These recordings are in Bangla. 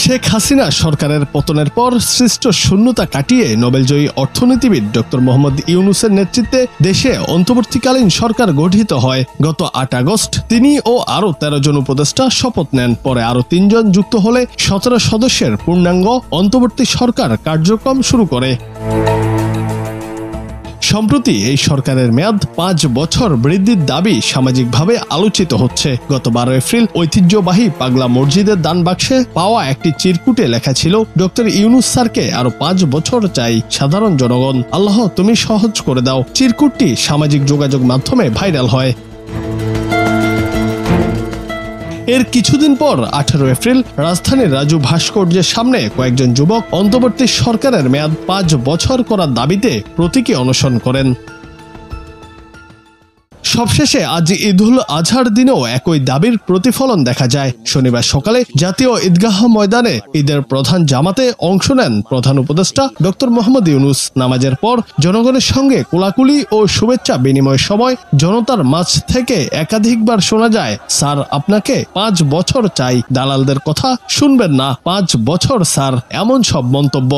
শেখ হাসিনা সরকারের পতনের পর সৃষ্ট শূন্যতা কাটিয়ে নোবেলজয়ী অর্থনীতিবিদ ডক্টর মোহাম্মদ ইউনূসের নেতৃত্বে দেশে অন্তর্বর্তীকালীন সরকার গঠিত হয়। গত ৮ আগস্ট তিনি ও আরও ১৩ জন উপদেষ্টা শপথ নেন। পরে আরও ৩ জন যুক্ত হলে ১৭ সদস্যের পূর্ণাঙ্গ অন্তর্বর্তী সরকার কার্যক্রম শুরু করে। সম্প্রতি এই সরকারের মেয়াদ ৫ বছর বৃদ্ধির দাবি সামাজিকভাবে আলোচিত হচ্ছে। গত ১২ এপ্রিল ঐতিহ্যবাহী পাগলা মসজিদের দান বাক্সে পাওয়া একটি চিরকুটে লেখা ছিল, ডক্টর ইউনূস স্যারকে আরো ৫ বছর চাই সাধারণ জনগণ, আল্লাহ তুমি সহজ করে দাও। চিরকুটটি সামাজিক যোগাযোগ মাধ্যমে ভাইরাল হয়। এর কিছুদিন পর ১৮ এপ্রিল রাজধানীর রাজু ভাস্কর্যের সামনে কয়েকজন যুবক অন্তর্বর্তী সরকারের মেয়াদ ৫ বছর করার দাবিতে প্রতীকী অনশন করেন। সবশেষে আজ ঈদুল আজহার দিনেও একই দাবির প্রতিফলন দেখা যায়। শনিবার সকালে জাতীয় ঈদগাহ ময়দানে ঈদের প্রধান জামাতে অংশ নেন প্রধান উপদেষ্টা ডক্টর মোহাম্মদ ইউনূস। নামাজের পর জনগণের সঙ্গে কোলাকুলি ও শুভেচ্ছা বিনিময়ের সময় জনতার মাঝ থেকে একাধিকবার শোনা যায়, স্যার আপনাকে ৫ বছর চাই, দালালদের কথা শুনবেন না, ৫ বছর স্যার, এমন সব মন্তব্য।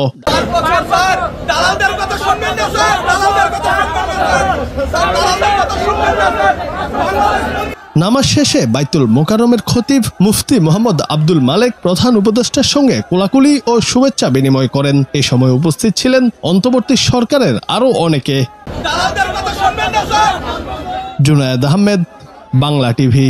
নামাজ শেষে বাইতুল মোকাররমের খতিব মুফতি মোহাম্মদ আব্দুল মালেক প্রধান উপদেষ্টার সঙ্গে কোলাকুলি ও শুভেচ্ছা বিনিময় করেন। এ সময় উপস্থিত ছিলেন অন্তর্বর্তী সরকারের আরও অনেকে। জুনায়েদ আহমেদ, বাংলা টিভি।